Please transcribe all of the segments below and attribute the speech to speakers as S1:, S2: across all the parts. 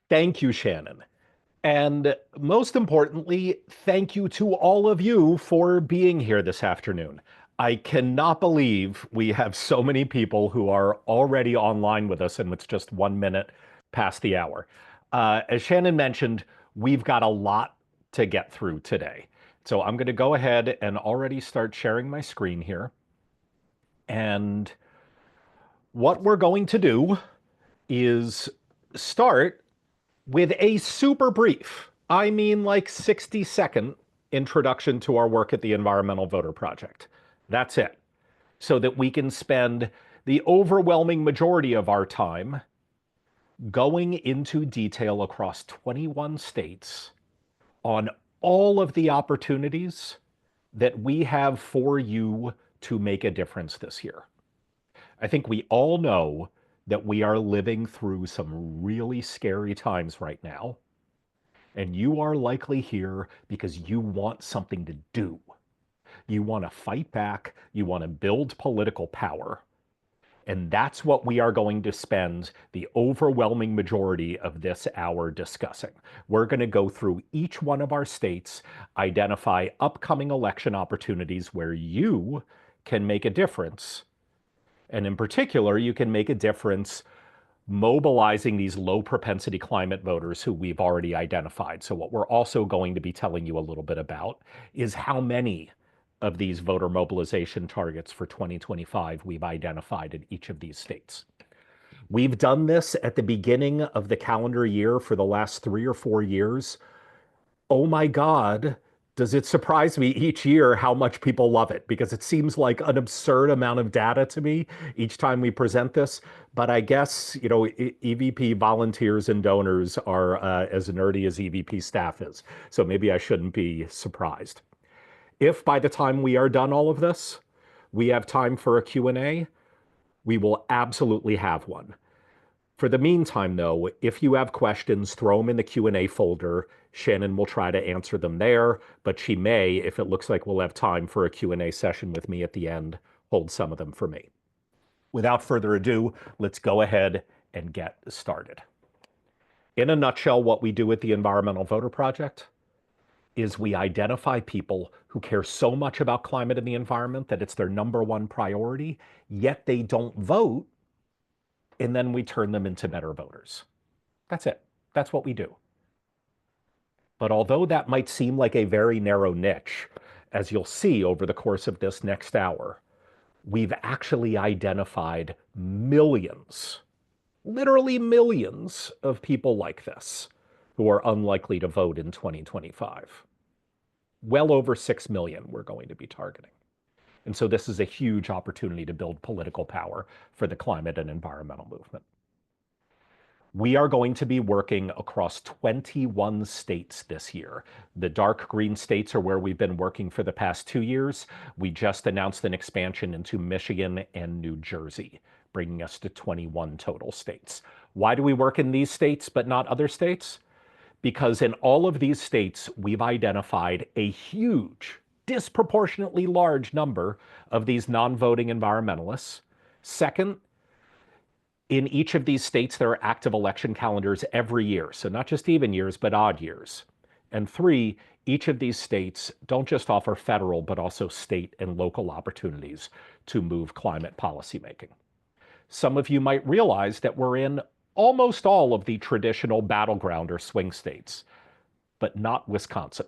S1: Thank you, Shannon. And most importantly, thank you to all of you for being here this afternoon. I cannot believe we have so many people who are already online with us, and it's just 1 minute past the hour. As Shannon mentioned, we've got a lot to get through today. So I'm going to go ahead and already start sharing my screen here. And what we're going to do is start with a super brief, I mean like 60-second introduction to our work at the Environmental Voter Project. That's it. So that we can spend the overwhelming majority of our time going into detail across 21 states on all of the opportunities that we have for you to make a difference this year. I think we all know that we are living through some really scary times right now. And you are likely here because you want something to do. You want to fight back. You want to build political power. And that's what we are going to spend the overwhelming majority of this hour discussing. We're going to go through each one of our states, identify upcoming election opportunities where you can make a difference. And in particular, you can make a difference mobilizing these low propensity climate voters who we've already identified. So what we're also going to be telling you a little bit about is how many of these voter mobilization targets for 2025 we've identified in each of these states. We've done this at the beginning of the calendar year for the last 3 or 4 years. Oh my God, does it surprise me each year how much people love it? Because it seems like an absurd amount of data to me each time we present this. But I guess, EVP volunteers and donors are as nerdy as EVP staff is. So maybe I shouldn't be surprised. If by the time we are done all of this, we have time for a Q&A, we will absolutely have one. For the meantime, though, if you have questions, throw them in the Q&A folder. Shannon will try to answer them there, but she may, if it looks like we'll have time for a Q&A session with me at the end, hold some of them for me. Without further ado, let's go ahead and get started. In a nutshell, what we do at the Environmental Voter Project is we identify people who care so much about climate and the environment that it's their #1 priority, yet they don't vote, and then we turn them into better voters. That's it. That's what we do. But although that might seem like a very narrow niche, as you'll see over the course of this next hour, we've actually identified millions, literally millions of people like this who are unlikely to vote in 2025. Well over 6 million we're going to be targeting. And so this is a huge opportunity to build political power for the climate and environmental movement. We are going to be working across 21 states this year. The dark green states are where we've been working for the past 2 years. We just announced an expansion into Michigan and New Jersey, bringing us to 21 total states. Why do we work in these states but not other states? Because in all of these states, we've identified a huge, disproportionately large number of these non-voting environmentalists. Second, in each of these states, there are active election calendars every year. So not just even years, but odd years. And three, each of these states don't just offer federal, but also state and local opportunities to move climate policymaking. Some of you might realize that we're in almost all of the traditional battleground or swing states, but not Wisconsin.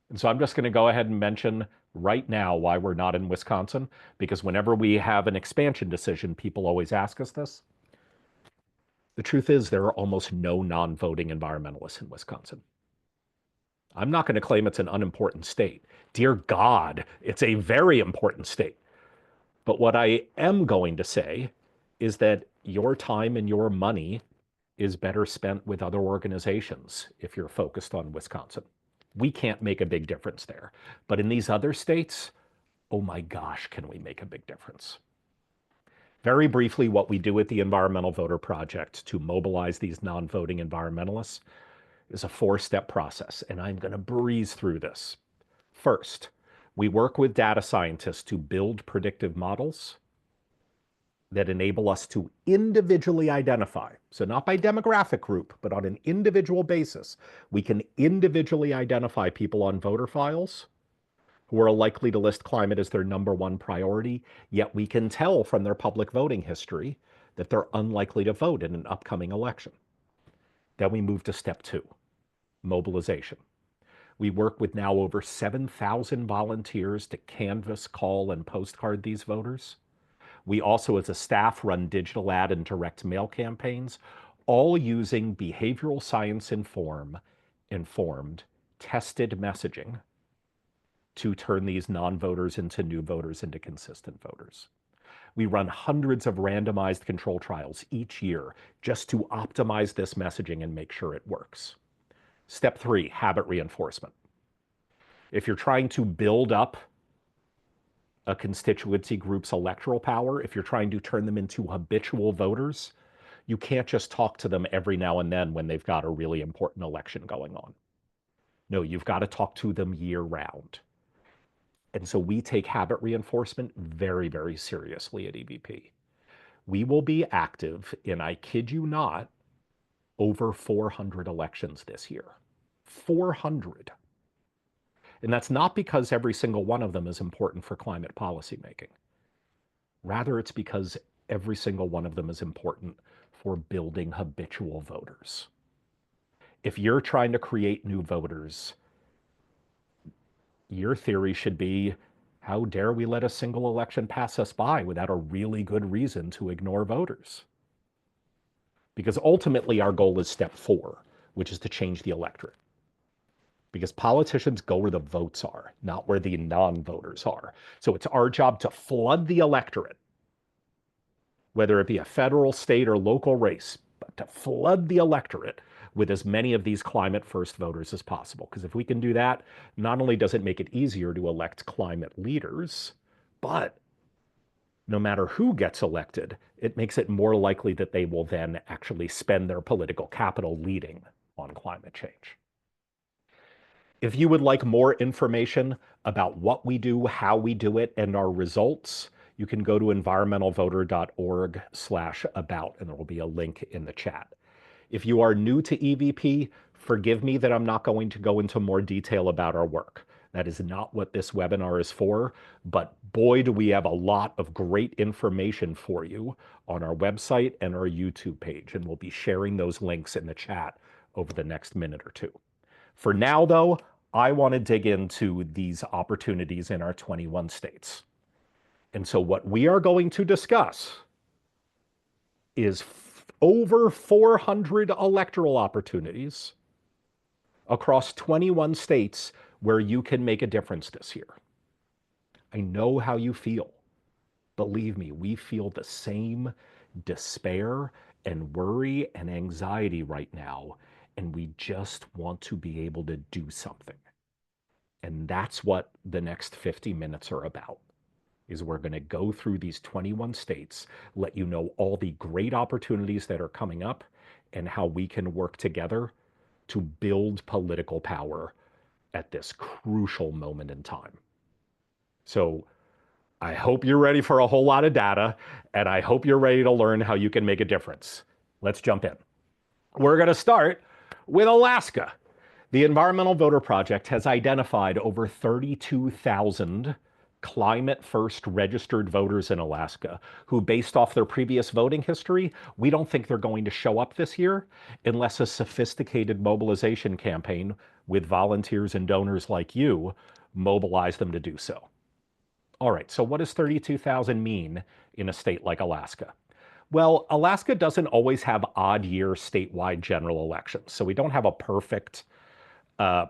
S1: And so I'm just going to go ahead and mention right now why we're not in Wisconsin, because whenever we have an expansion decision, people always ask us this. The truth is, there are almost no non-voting environmentalists in Wisconsin. I'm not going to claim it's an unimportant state. Dear God, it's a very important state. But what I am going to say is that your time and your money is better spent with other organizations if you're focused on Wisconsin. We can't make a big difference there. But in these other states, oh my gosh, can we make a big difference? Very briefly, what we do at the Environmental Voter Project to mobilize these non-voting environmentalists is a 4-step process, and I'm going to breeze through this. First, we work with data scientists to build predictive models. that enable us to individually identify, so not by demographic group, but on an individual basis, we can individually identify people on voter files who are likely to list climate as their number one priority, yet we can tell from their public voting history that they're unlikely to vote in an upcoming election. Then we move to step two, mobilization. We work with now over 7,000 volunteers to canvass, call, and postcard these voters. We also, as a staff, run digital ad and direct mail campaigns, all using behavioral science informed, tested messaging to turn these non-voters into new voters into consistent voters. We run hundreds of randomized control trials each year just to optimize this messaging and make sure it works. Step three, habit reinforcement. If you're trying to build up a constituency group's electoral power, if you're trying to turn them into habitual voters, you can't just talk to them every now and then when they've got a really important election going on. No, you've got to talk to them year round. And so we take habit reinforcement very, very seriously at EVP. We will be active in, I kid you not, over 400 elections this year. 400. And that's not because every single one of them is important for climate policymaking. Rather, it's because every single one of them is important for building habitual voters. If you're trying to create new voters, your theory should be, how dare we let a single election pass us by without a really good reason to ignore voters? Because ultimately our goal is step four, which is to change the electorate. Because politicians go where the votes are, not where the non-voters are. So it's our job to flood the electorate, whether it be a federal, state, or local race, but to flood the electorate with as many of these climate first voters as possible. Because if we can do that, not only does it make it easier to elect climate leaders, but no matter who gets elected, it makes it more likely that they will then actually spend their political capital leading on climate change. If you would like more information about what we do, how we do it, and our results, you can go to environmentalvoter.org/about, and there will be a link in the chat. If you are new to EVP, forgive me that I'm not going to go into more detail about our work. That is not what this webinar is for, but boy, do we have a lot of great information for you on our website and our YouTube page, and we'll be sharing those links in the chat over the next minute or two. For now, though, I want to dig into these opportunities in our 21 states. And so what we are going to discuss is over 400 electoral opportunities across 21 states where you can make a difference this year. I know how you feel. Believe me, we feel the same despair and worry and anxiety right now, and we just want to be able to do something. And that's what the next 50 minutes are about. Is we're going to go through these 21 states, let you know all the great opportunities that are coming up and how we can work together to build political power at this crucial moment in time. So I hope you're ready for a whole lot of data, and I hope you're ready to learn how you can make a difference. Let's jump in. We're going to start with Alaska. The Environmental Voter Project has identified over 32,000 climate first registered voters in Alaska who, based off their previous voting history, we don't think they're going to show up this year unless a sophisticated mobilization campaign with volunteers and donors like you mobilize them to do so. All right, so what does 32,000 mean in a state like Alaska? Well, Alaska doesn't always have odd year statewide general elections, so we don't have a perfect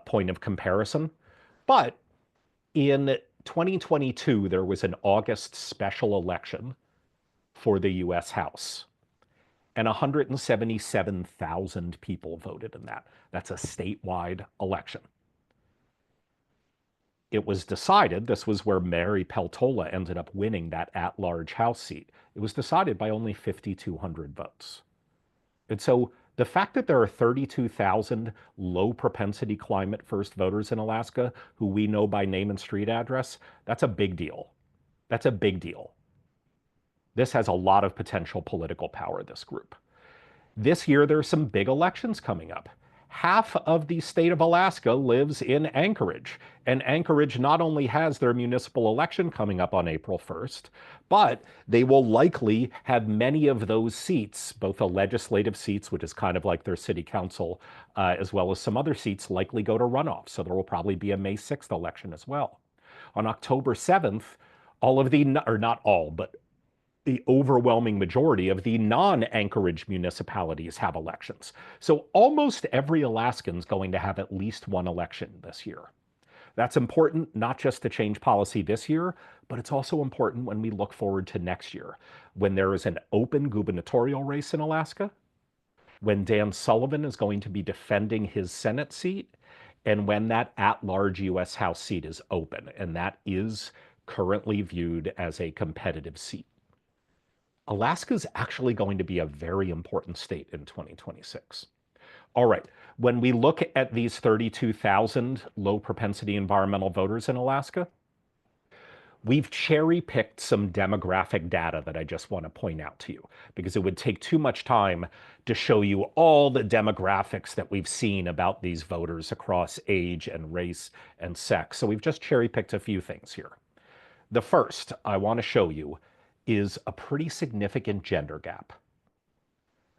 S1: point of comparison. But in 2022, there was an August special election for the US House, and 177,000 people voted in that. That's a statewide election. It was decided, this was where Mary Peltola ended up winning that at-large House seat. It was decided by only 5,200 votes. And so the fact that there are 32,000 low propensity climate first voters in Alaska who we know by name and street address, that's a big deal. That's a big deal. This has a lot of potential political power, this group. This year, there's some big elections coming up. Half of the state of Alaska lives in Anchorage. And Anchorage not only has their municipal election coming up on April 1st, but they will likely have many of those seats, both the legislative seats, which is kind of like their city council, as well as some other seats, likely go to runoff. So there will probably be a May 6th election as well. On October 7th, all of the, or not all, but the overwhelming majority of the non-Anchorage municipalities have elections. So almost every Alaskan's going to have at least one election this year. That's important not just to change policy this year, but it's also important when we look forward to next year, when there is an open gubernatorial race in Alaska, when Dan Sullivan is going to be defending his Senate seat, and when that at-large U.S. House seat is open, and that is currently viewed as a competitive seat. Alaska is actually going to be a very important state in 2026. All right, when we look at these 32,000 low propensity environmental voters in Alaska, we've cherry picked some demographic data that I just want to point out to you because it would take too much time to show you all the demographics that we've seen about these voters across age and race and sex. So we've just cherry picked a few things here. The first I want to show you is a pretty significant gender gap.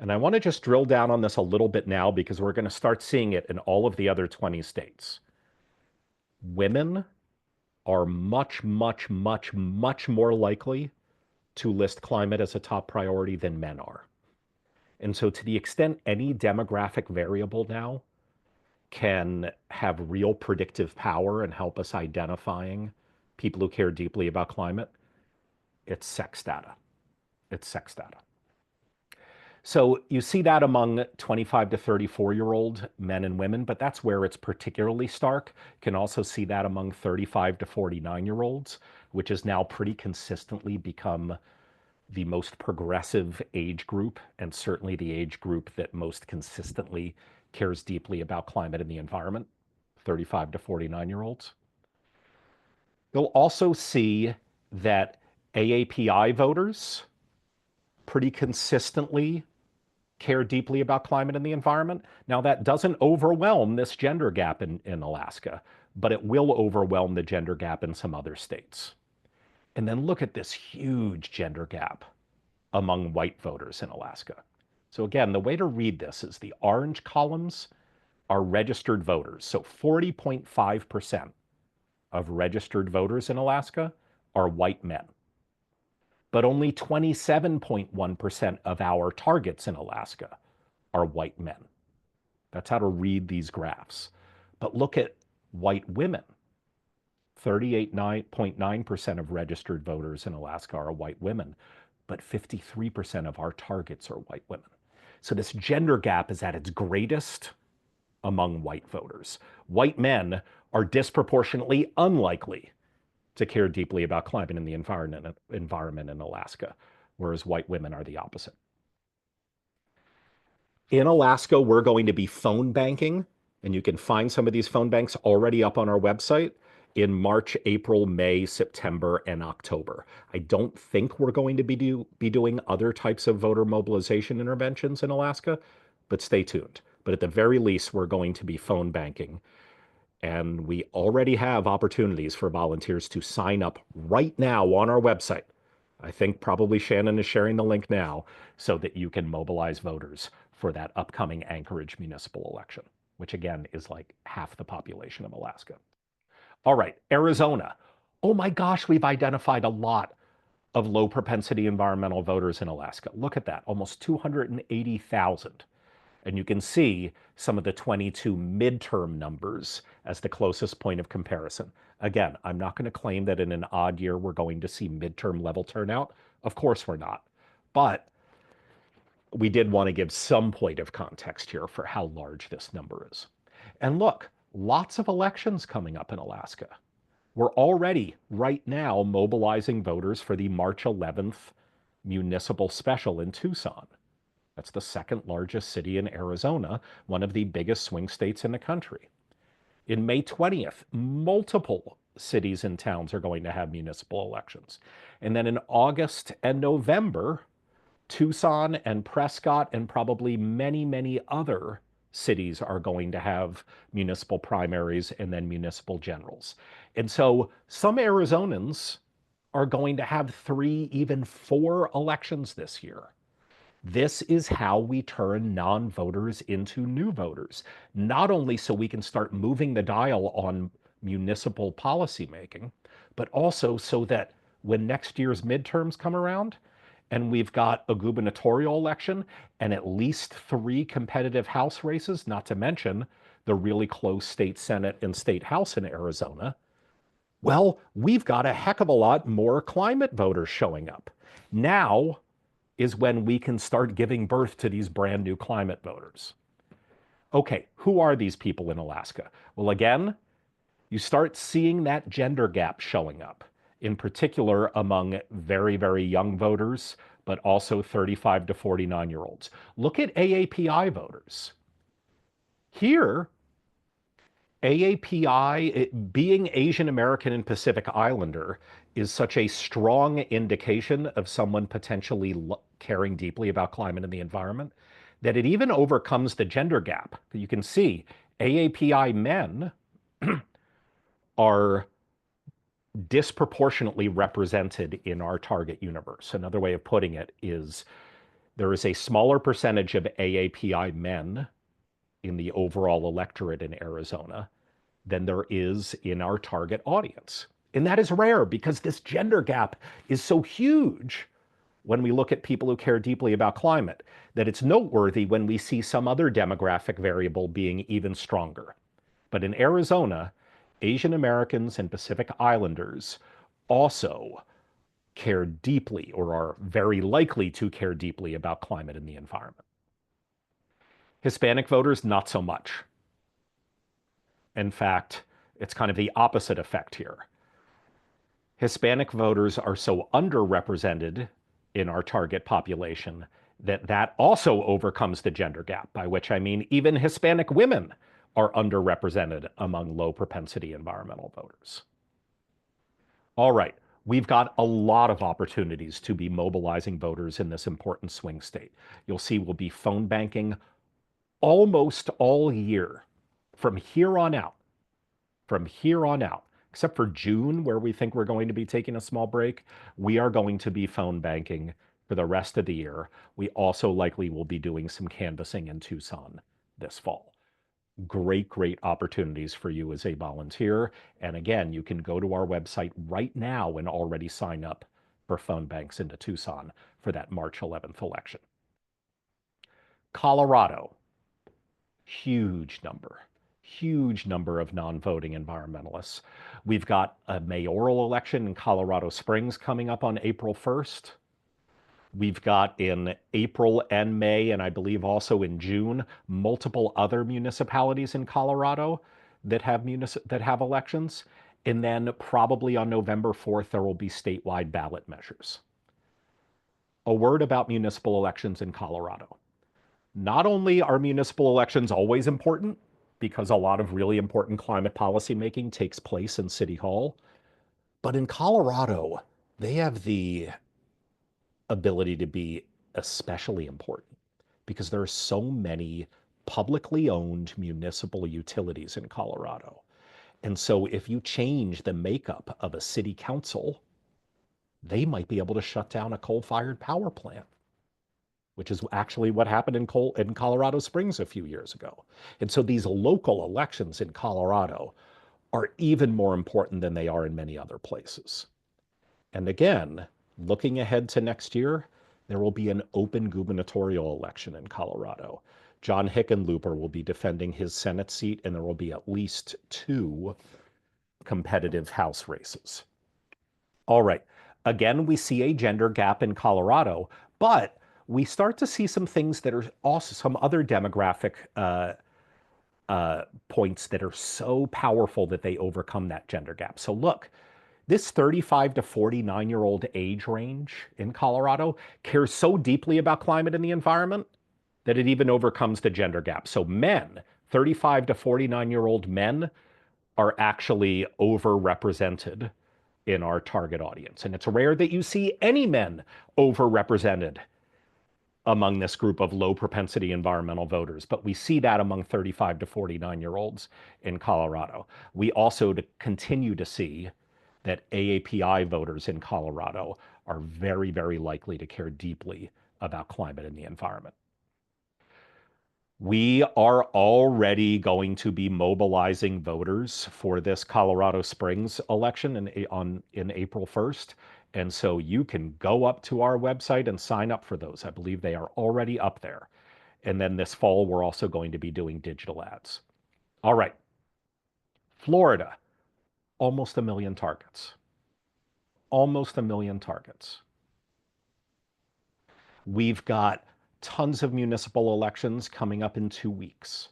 S1: And I want to just drill down on this a little bit now because we're going to start seeing it in all of the other 20 states. Women are much, much, much, much more likely to list climate as a top priority than men are. And so, to the extent any demographic variable now can have real predictive power and help us identifying people who care deeply about climate, it's sex data. It's sex data. So you see that among 25 to 34-year-old men and women, but that's where it's particularly stark. You can also see that among 35 to 49-year-olds, which has now pretty consistently become the most progressive age group, and certainly the age group that most consistently cares deeply about climate and the environment, 35 to 49-year-olds. You'll also see that AAPI voters pretty consistently care deeply about climate and the environment. Now, that doesn't overwhelm this gender gap in Alaska, but it will overwhelm the gender gap in some other states. And then look at this huge gender gap among white voters in Alaska. So again, the way to read this is the orange columns are registered voters. So 40.5% of registered voters in Alaska are white men. But only 27.1% of our targets in Alaska are white men. That's how to read these graphs. But look at white women. 38.9% of registered voters in Alaska are white women, but 53% of our targets are white women. So this gender gap is at its greatest among white voters. White men are disproportionately unlikely to care deeply about climate and the environment in Alaska, whereas white women are the opposite. In Alaska, we're going to be phone banking, and you can find some of these phone banks already up on our website in March, April, May, September, and October. I don't think we're going to be doing other types of voter mobilization interventions in Alaska, but stay tuned. But at the very least, we're going to be phone banking. And we already have opportunities for volunteers to sign up right now on our website. I think probably Shannon is sharing the link now so that you can mobilize voters for that upcoming Anchorage municipal election, which again is like half the population of Alaska. All right, Arizona. Oh my gosh, we've identified a lot of low propensity environmental voters in Alaska. Look at that, almost 280,000. And you can see some of the 22 midterm numbers as the closest point of comparison. Again, I'm not going to claim that in an odd year we're going to see midterm level turnout. Of course we're not. But we did want to give some point of context here for how large this number is. And look, lots of elections coming up in Alaska. We're already, right now, mobilizing voters for the March 11th municipal special in Tucson. That's the second largest city in Arizona, one of the biggest swing states in the country. In May 20th, multiple cities and towns are going to have municipal elections. And then in August and November, Tucson and Prescott and probably many, many other cities are going to have municipal primaries and then municipal generals. And so some Arizonans are going to have three, even four elections this year. This is how we turn non voters into new voters, not only so we can start moving the dial on municipal policymaking, but also so that when next year's midterms come around and we've got a gubernatorial election and at least three competitive House races, not to mention the really close state Senate and state House in Arizona, well, we've got a heck of a lot more climate voters showing up. Now, is when we can start giving birth to these brand new climate voters. Okay, who are these people in Alaska? Well, again, you start seeing that gender gap showing up, in particular among very, very young voters, but also 35 to 49-year-olds. Look at AAPI voters. Here, AAPI, being Asian American and Pacific Islander, is such a strong indication of someone potentially caring deeply about climate and the environment that it even overcomes the gender gap. You can see AAPI men are disproportionately represented in our target universe. Another way of putting it is there is a smaller percentage of AAPI men in the overall electorate in Arizona than there is in our target audience. And that is rare because this gender gap is so huge when we look at people who care deeply about climate, that it's noteworthy when we see some other demographic variable being even stronger. But in Arizona, Asian Americans and Pacific Islanders also care deeply or are very likely to care deeply about climate and the environment. Hispanic voters, not so much. In fact, it's kind of the opposite effect here. Hispanic voters are so underrepresented in our target population that that also overcomes the gender gap, by which I mean even Hispanic women are underrepresented among low propensity environmental voters. All right, we've got a lot of opportunities to be mobilizing voters in this important swing state. You'll see we'll be phone banking almost all year from here on out. From here on out, except for June, where we think we're going to be taking a small break, we are going to be phone banking for the rest of the year. We also likely will be doing some canvassing in Tucson this fall. Great, great opportunities for you as a volunteer. And again, you can go to our website right now and already sign up for phone banks into Tucson for that March 11th election. Colorado, huge number of non-voting environmentalists. We've got a mayoral election in Colorado Springs coming up on April 1st. We've got in April and May, and I believe also in June, multiple other municipalities in Colorado that have elections. And then probably on November 4th, there will be statewide ballot measures. A word about municipal elections in Colorado. Not only are municipal elections always important, because a lot of really important climate policy making takes place in City Hall, but in Colorado, they have the ability to be especially important because there are so many publicly owned municipal utilities in Colorado. And so if you change the makeup of a city council, they might be able to shut down a coal-fired power plant, which is actually what happened in Colorado Springs a few years ago. And so these local elections in Colorado are even more important than they are in many other places. And again, looking ahead to next year, there will be an open gubernatorial election in Colorado. John Hickenlooper will be defending his Senate seat, and there will be at least two competitive House races. All right. Again, we see a gender gap in Colorado, but we start to see some things that are also some other demographic points that are so powerful that they overcome that gender gap. So look, this 35 to 49-year-old age range in Colorado cares so deeply about climate and the environment that it even overcomes the gender gap. So men, 35 to 49-year-old men, are actually overrepresented in our target audience. And it's rare that you see any men overrepresented among this group of low propensity environmental voters, but we see that among 35 to 49-year-olds in Colorado. We also continue to see that AAPI voters in Colorado are very, very likely to care deeply about climate and the environment. We are already going to be mobilizing voters for this Colorado Springs election in April 1st. And so you can go up to our website and sign up for those. I believe they are already up there. And then this fall, we're also going to be doing digital ads. All right. Florida, almost a million targets. Almost a million targets. We've got tons of municipal elections coming up in 2 weeks.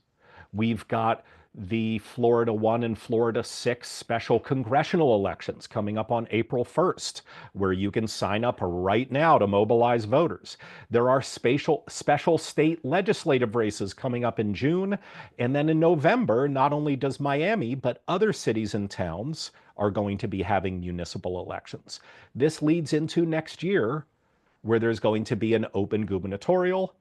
S1: We've got the Florida 1 and Florida 6 special congressional elections coming up on April 1st, where you can sign up right now to mobilize voters. There are special state legislative races coming up in June. And then in November, not only does Miami, but other cities and towns are going to be having municipal elections. This leads into next year, where there's going to be an open gubernatorial,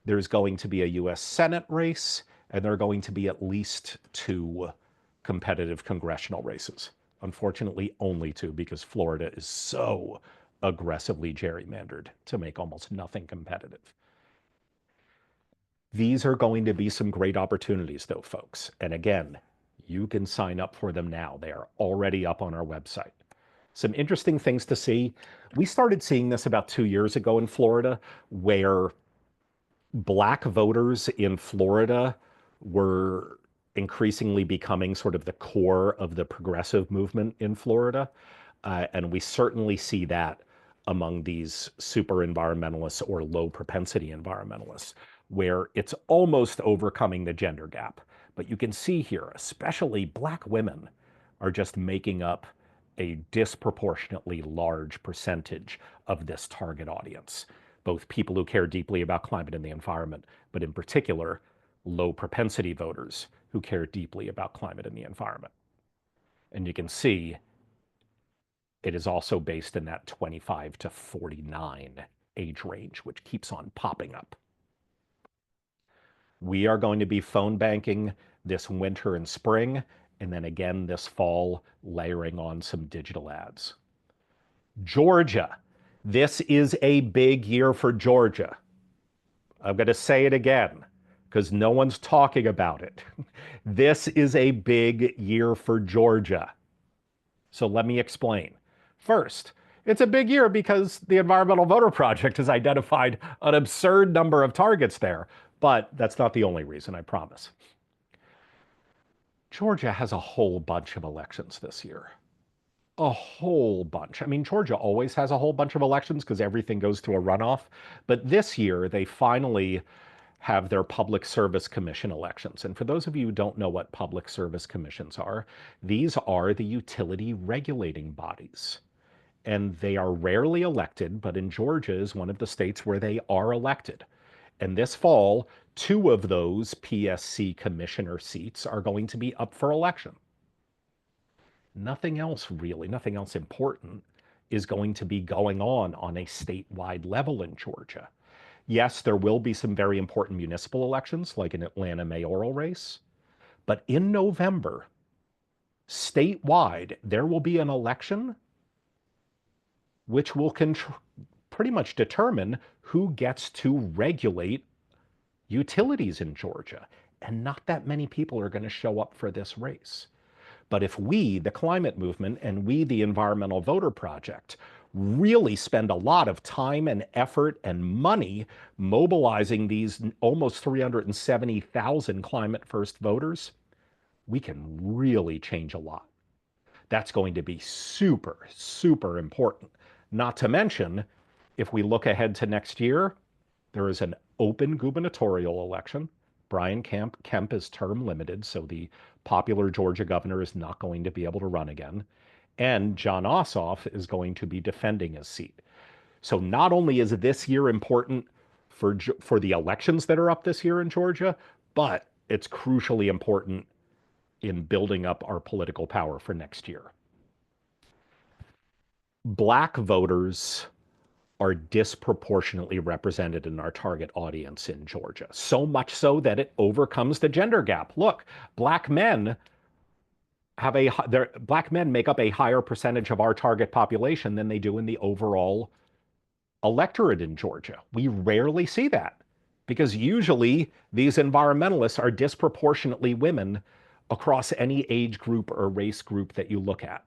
S1: there's going to be a US Senate race, and there are going to be at least two competitive congressional races. Unfortunately, only two, because Florida is so aggressively gerrymandered to make almost nothing competitive. These are going to be some great opportunities, though, folks. And again, you can sign up for them now. They are already up on our website. Some interesting things to see. We started seeing this about 2 years ago in Florida, where Black voters in Florida were increasingly becoming sort of the core of the progressive movement in Florida. And we certainly see that among these super environmentalists or low propensity environmentalists, where it's almost overcoming the gender gap. But you can see here, especially Black women are just making up a disproportionately large percentage of this target audience, both people who care deeply about climate and the environment, but in particular, low propensity voters who care deeply about climate and the environment. And you can see it is also based in that 25 to 49 age range, which keeps on popping up. We are going to be phone banking this winter and spring, and then again this fall, layering on some digital ads. Georgia. This is a big year for Georgia. I'm going to say it again because no one's talking about it. This is a big year for Georgia. So let me explain. First, it's a big year because the Environmental Voter Project has identified an absurd number of targets there. But that's not the only reason, I promise. Georgia has a whole bunch of elections this year. A whole bunch. I mean, Georgia always has a whole bunch of elections because everything goes to a runoff. But this year, they finally have their Public Service Commission elections. And for those of you who don't know what Public Service Commissions are, these are the utility regulating bodies. And they are rarely elected, but in Georgia is one of the states where they are elected. And this fall, two of those PSC commissioner seats are going to be up for election. Nothing else really, nothing else important is going to be going on a statewide level in Georgia. Yes, there will be some very important municipal elections, like an Atlanta mayoral race. But in November, statewide, there will be an election which will pretty much determine who gets to regulate utilities in Georgia. And not that many people are going to show up for this race. But if we, the climate movement, and we, the Environmental Voter Project, really spend a lot of time and effort and money mobilizing these almost 370,000 climate first voters, we can really change a lot. That's going to be super, super important. Not to mention, if we look ahead to next year, there is an open gubernatorial election. Brian Kemp is term limited, so the popular Georgia governor is not going to be able to run again. And Jon Ossoff is going to be defending his seat. So not only is this year important for the elections that are up this year in Georgia, but it's crucially important in building up our political power for next year. Black voters are disproportionately represented in our target audience in Georgia. So much so that it overcomes the gender gap. Look, black men black men make up a higher percentage of our target population than they do in the overall electorate in Georgia. We rarely see that because usually these environmentalists are disproportionately women across any age group or race group that you look at.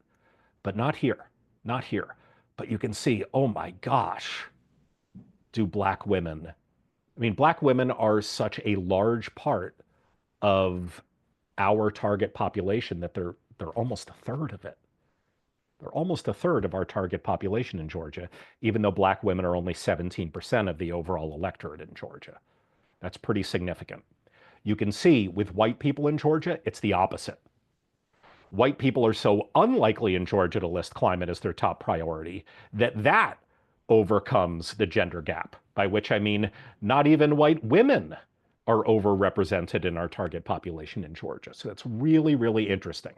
S1: But not here, not here. But you can see, oh my gosh, do black women. I mean, black women are such a large part of our target population that they're almost a third of it. They're almost a third of our target population in Georgia, even though black women are only 17% of the overall electorate in Georgia. That's pretty significant. You can see with white people in Georgia, it's the opposite. White people are so unlikely in Georgia to list climate as their top priority that overcomes the gender gap, by which I mean not even white women are overrepresented in our target population in Georgia. So that's really, really interesting.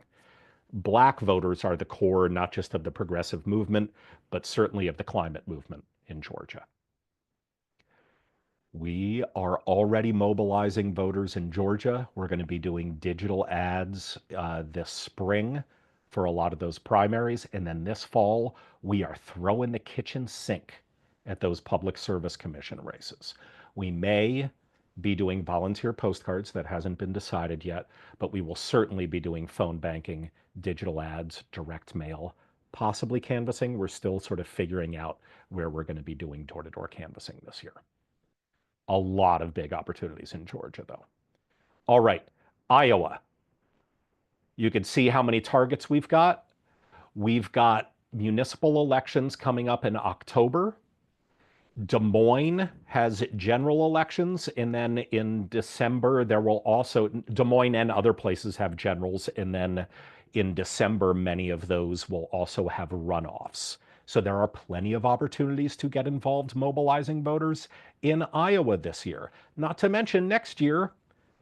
S1: Black voters are the core, not just of the progressive movement, but certainly of the climate movement in Georgia. We are already mobilizing voters in Georgia. We're going to be doing digital ads this spring for a lot of those primaries. And then this fall, we are throwing the kitchen sink at those public service commission races. We may be doing volunteer postcards. That hasn't been decided yet, but we will certainly be doing phone banking, digital ads, direct mail, possibly canvassing. We're still sort of figuring out where we're going to be doing door-to-door canvassing this year. A lot of big opportunities in Georgia, though. All right, Iowa. You can see how many targets we've got. We've got municipal elections coming up in October. Des Moines has general elections, and then in December, there will also, Des Moines and other places have generals, and then in December, many of those will also have runoffs. So there are plenty of opportunities to get involved mobilizing voters in Iowa this year. Not to mention next year,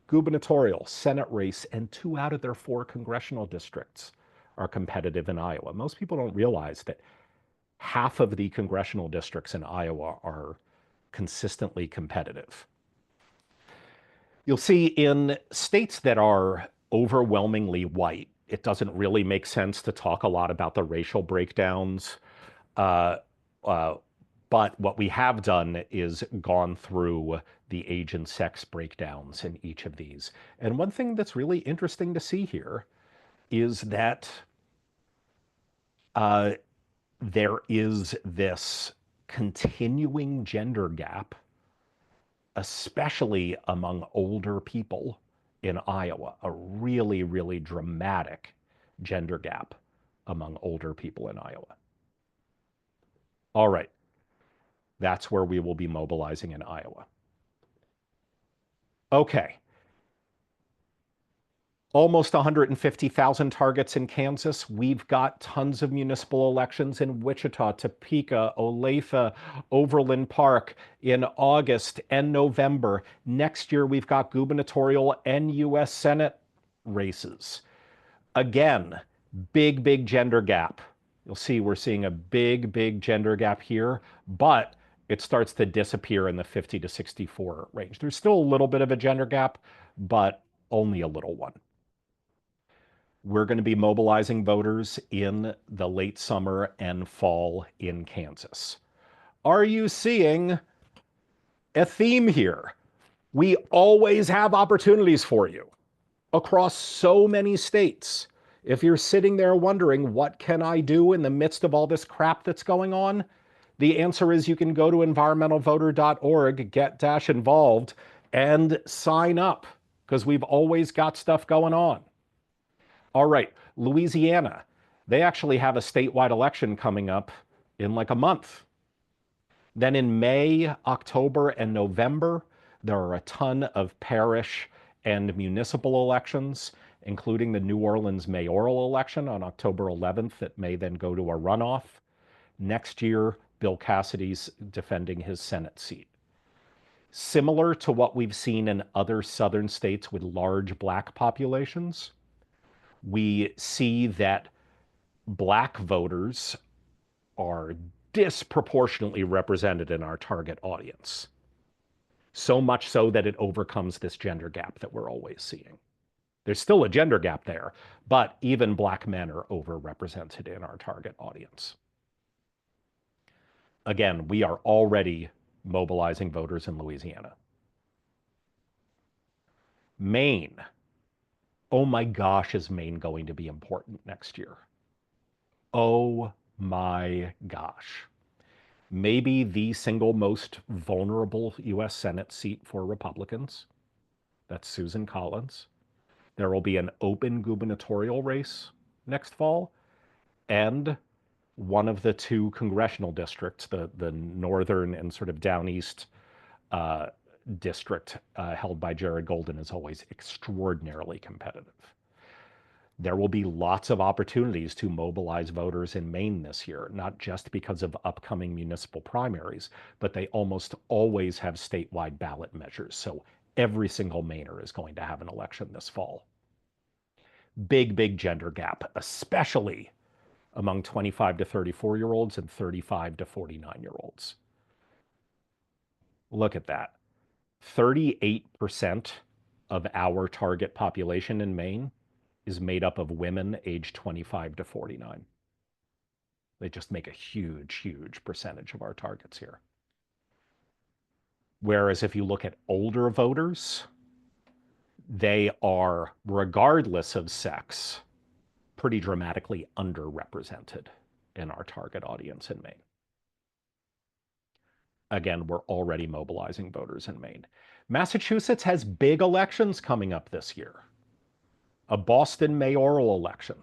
S1: gubernatorial, Senate race, and 2 out of their 4 congressional districts are competitive in Iowa. Most people don't realize that half of the congressional districts in Iowa are consistently competitive. You'll see in states that are overwhelmingly white, it doesn't really make sense to talk a lot about the racial breakdowns. Uh, uh, but what we have done is gone through the age and sex breakdowns in each of these. And one thing that's really interesting to see here is that uh, there is this continuing gender gap, especially among older people in Iowa, a really, really dramatic gender gap among older people in Iowa. All right, that's where we will be mobilizing in Iowa. Okay, almost 150,000 targets in Kansas. We've got tons of municipal elections in Wichita, Topeka, Olathe, Overland Park in August and November. Next year, we've got gubernatorial and U.S. Senate races. Again, big, big gender gap. You'll see we're seeing a big, big gender gap here, but it starts to disappear in the 50 to 64 range. There's still a little bit of a gender gap, but only a little one. We're going to be mobilizing voters in the late summer and fall in Kansas. Are you seeing a theme here? We always have opportunities for you across so many states. If you're sitting there wondering, what can I do in the midst of all this crap that's going on? The answer is you can go to environmentalvoter.org, get-involved, and sign up because we've always got stuff going on. All right, Louisiana. They actually have a statewide election coming up in like a month. Then in May, October, and November, there are a ton of parish and municipal elections, including the New Orleans mayoral election on October 11th that may then go to a runoff. Next year, Bill Cassidy's defending his Senate seat. Similar to what we've seen in other southern states with large black populations, we see that black voters are disproportionately represented in our target audience. So much so that it overcomes this gender gap that we're always seeing. There's still a gender gap there, but even Black men are overrepresented in our target audience. Again, we are already mobilizing voters in Louisiana. Maine. Oh my gosh, is Maine going to be important next year? Oh my gosh. Maybe the single most vulnerable US Senate seat for Republicans. That's Susan Collins. There will be an open gubernatorial race next fall, and one of the two congressional districts, the northern and sort of down east uh, district held by Jared Golden, is always extraordinarily competitive. There will be lots of opportunities to mobilize voters in Maine this year, not just because of upcoming municipal primaries, but they almost always have statewide ballot measures. So every single Mainer is going to have an election this fall. Big, big gender gap, especially among 25 to 34-year-olds and 35 to 49-year-olds. Look at that. 38% of our target population in Maine is made up of women aged 25 to 49. They just make a huge, huge percentage of our targets here. Whereas if you look at older voters, they are, regardless of sex, pretty dramatically underrepresented in our target audience in Maine. Again, we're already mobilizing voters in Maine. Massachusetts has big elections coming up this year. A Boston mayoral election.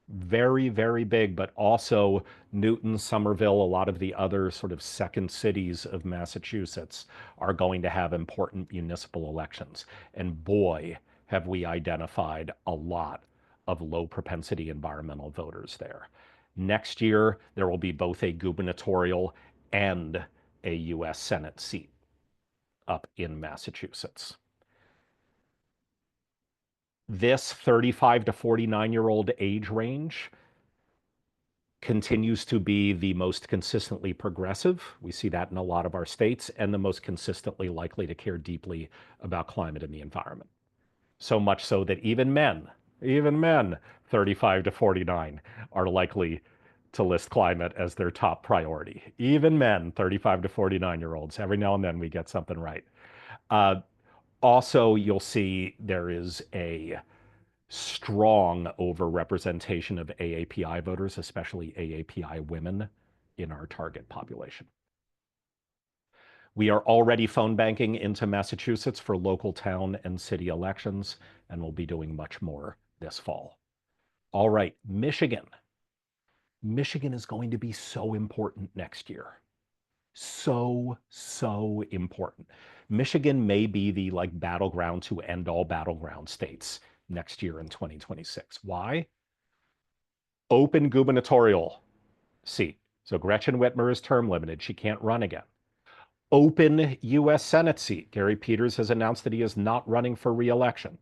S1: Very, very big, but also Newton, Somerville, a lot of the other sort of second cities of Massachusetts are going to have important municipal elections. And boy, have we identified a lot of low propensity environmental voters there. Next year, there will be both a gubernatorial and a US Senate seat up in Massachusetts. This 35 to 49-year-old age range continues to be the most consistently progressive. We see that in a lot of our states, and the most consistently likely to care deeply about climate and the environment. So much so that even men 35 to 49 are likely to list climate as their top priority. Even men, 35 to 49-year-olds, every now and then we get something right. Also, you'll see there is a strong overrepresentation of AAPI voters, especially AAPI women, in our target population. We are already phone banking into Massachusetts for local town and city elections, and we'll be doing much more this fall. All right, Michigan. Michigan is going to be so important next year. So, so important. Michigan may be the battleground to end all battleground states next year in 2026. Why? Open gubernatorial seat. So Gretchen Whitmer is term limited. She can't run again. Open US Senate seat. Gary Peters has announced that he is not running for re-election.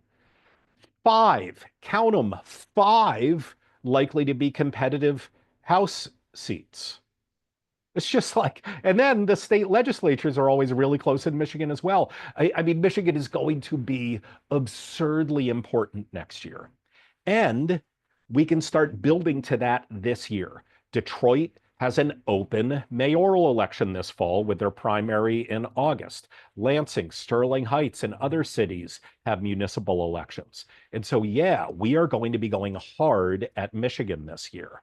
S1: 5, count them, 5 likely to be competitive House seats. It's just and then the state legislatures are always really close in Michigan as well. I mean, Michigan is going to be absurdly important next year. And we can start building to that this year. Detroit has an open mayoral election this fall with their primary in August. Lansing, Sterling Heights, and other cities have municipal elections. And so, yeah, we are going to be going hard at Michigan this year.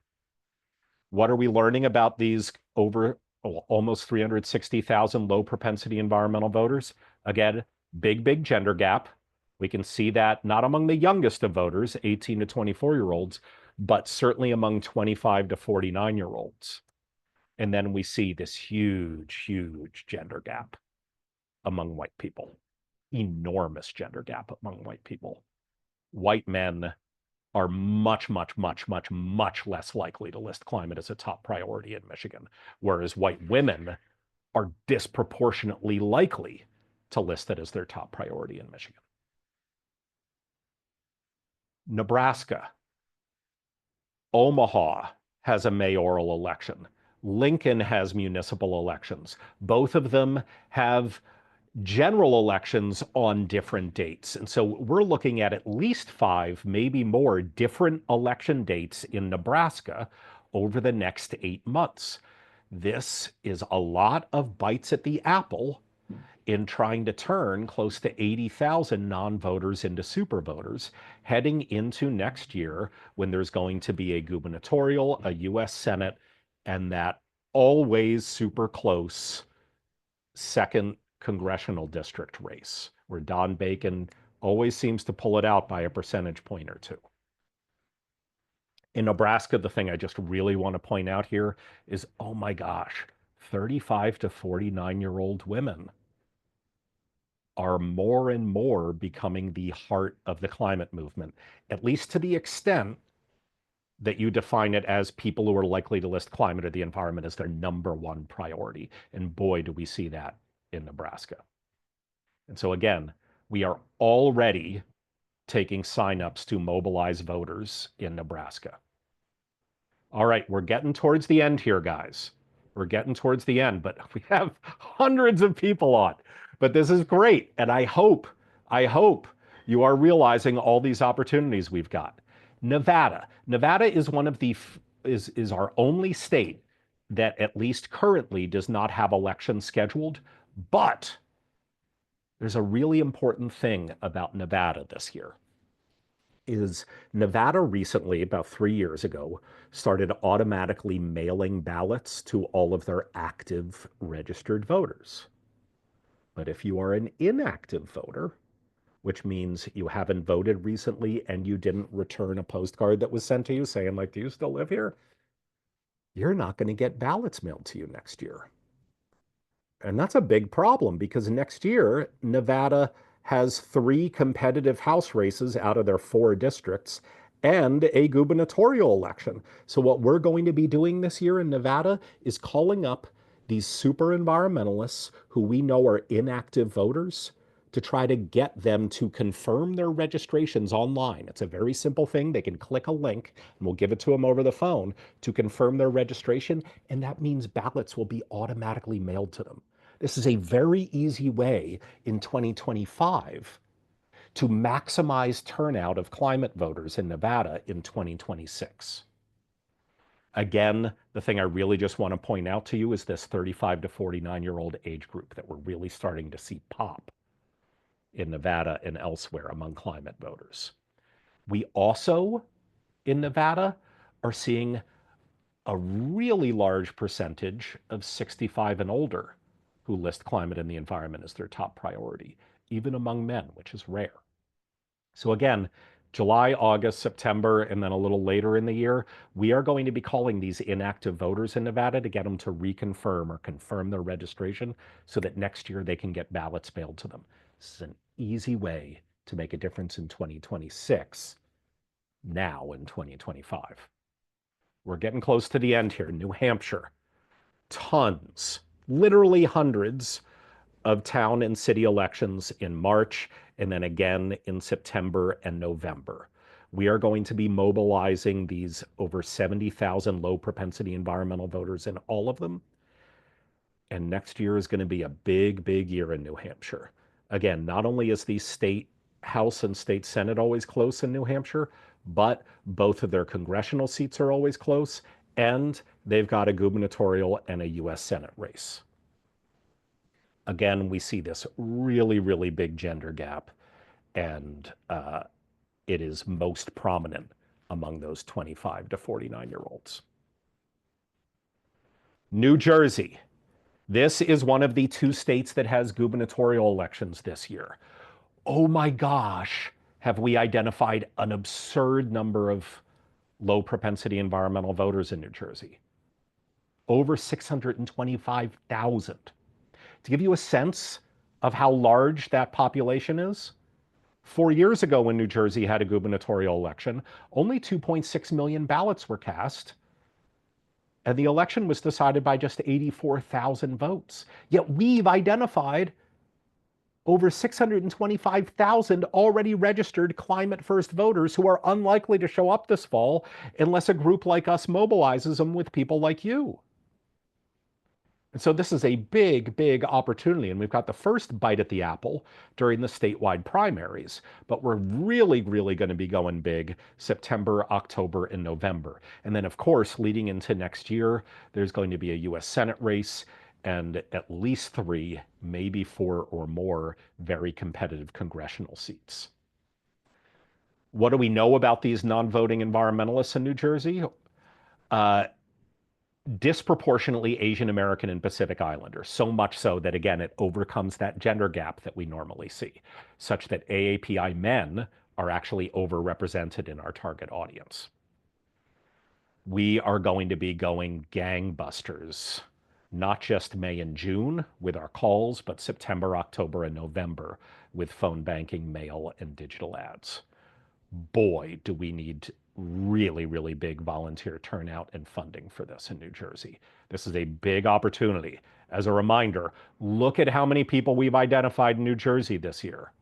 S1: What are we learning about these almost 360,000 low propensity environmental voters? Again, big, big gender gap. We can see that not among the youngest of voters, 18 to 24-year-olds, but certainly among 25 to 49-year-olds. And then we see this huge, huge gender gap among white people. Enormous gender gap among white people. White men are much, much, much, much, much less likely to list climate as a top priority in Michigan, whereas white women are disproportionately likely to list it as their top priority in Michigan. Nebraska, Omaha, has a mayoral election. Lincoln has municipal elections. Both of them have general elections on different dates. And so we're looking at least five, maybe more, different election dates in Nebraska over the next 8 months. This is a lot of bites at the apple in trying to turn close to 80,000 non-voters into super voters heading into next year when there's going to be a gubernatorial, a US Senate, and that always super close second congressional district race where Don Bacon always seems to pull it out by a percentage point or two. In Nebraska, the thing I just really want to point out here is, oh my gosh, 35 to 49-year-old women are more and more becoming the heart of the climate movement, at least to the extent that you define it as people who are likely to list climate or the environment as their number one priority. And boy, do we see that in Nebraska. And so again, we are already taking signups to mobilize voters in Nebraska. All right, we're getting towards the end here, guys. We're getting towards the end, but we have hundreds of people on. But this is great, and I hope you are realizing all these opportunities we've got. Nevada. Nevada is one of the is our only state that at least currently does not have elections scheduled, but there's a really important thing about Nevada this year is Nevada recently, about 3 years ago, started automatically mailing ballots to all of their active registered voters. But if you are an inactive voter, which means you haven't voted recently and you didn't return a postcard that was sent to you saying, like, do you still live here? You're not going to get ballots mailed to you next year. And that's a big problem because next year, Nevada has three competitive House races out of their four districts and a gubernatorial election. So, what we're going to be doing this year in Nevada is calling up these super environmentalists who we know are inactive voters to try to get them to confirm their registrations online. It's a very simple thing. They can click a link and we'll give it to them over the phone to confirm their registration. And that means ballots will be automatically mailed to them. This is a very easy way in 2025 to maximize turnout of climate voters in Nevada in 2026. Again, the thing I really just want to point out to you is this 35 to 49-year-old age group that we're really starting to see pop in Nevada and elsewhere among climate voters. We also, in Nevada, are seeing a really large percentage of 65 and older who list climate and the environment as their top priority, even among men, which is rare. So again, July, August, September, and then a little later in the year, we are going to be calling these inactive voters in Nevada to get them to reconfirm or confirm their registration so that next year they can get ballots mailed to them. This is an easy way to make a difference in 2026, now in 2025. We're getting close to the end here. New Hampshire, tons, literally hundreds of town and city elections in March and then again in September and November. We are going to be mobilizing these over 70,000 low propensity environmental voters in all of them. And next year is going to be a big, big year in New Hampshire. Again, not only is the state House and state Senate always close in New Hampshire, but both of their congressional seats are always close, and they've got a gubernatorial and a US Senate race. Again, we see this really, really big gender gap, and it is most prominent among those 25 to 49-year-olds. New Jersey. This is one of the two states that has gubernatorial elections this year. Oh my gosh, have we identified an absurd number of low propensity environmental voters in New Jersey? Over 625,000. To give you a sense of how large that population is, 4 years ago when New Jersey had a gubernatorial election, only 2.6 million ballots were cast, and the election was decided by just 84,000 votes. Yet we've identified over 625,000 already registered climate first voters who are unlikely to show up this fall unless a group like us mobilizes them with people like you. And so this is a big, big opportunity. And we've got the first bite at the apple during the statewide primaries. But we're really, really going to be going big September, October, and November. And then, of course, leading into next year, there's going to be a US Senate race and at least three, maybe four or more very competitive congressional seats. What do we know about these non voting environmentalists in New Jersey? Uh, Disproportionately Asian American and Pacific Islanders, so much so that, again, it overcomes that gender gap that we normally see, such that AAPI men are actually overrepresented in our target audience. We are going to be going gangbusters, not just May and June with our calls, but September, October, and November with phone banking, mail, and digital ads. Boy, do we need really, really big volunteer turnout and funding for this in New Jersey. This is a big opportunity. As a reminder, look at how many people we've identified in New Jersey this year.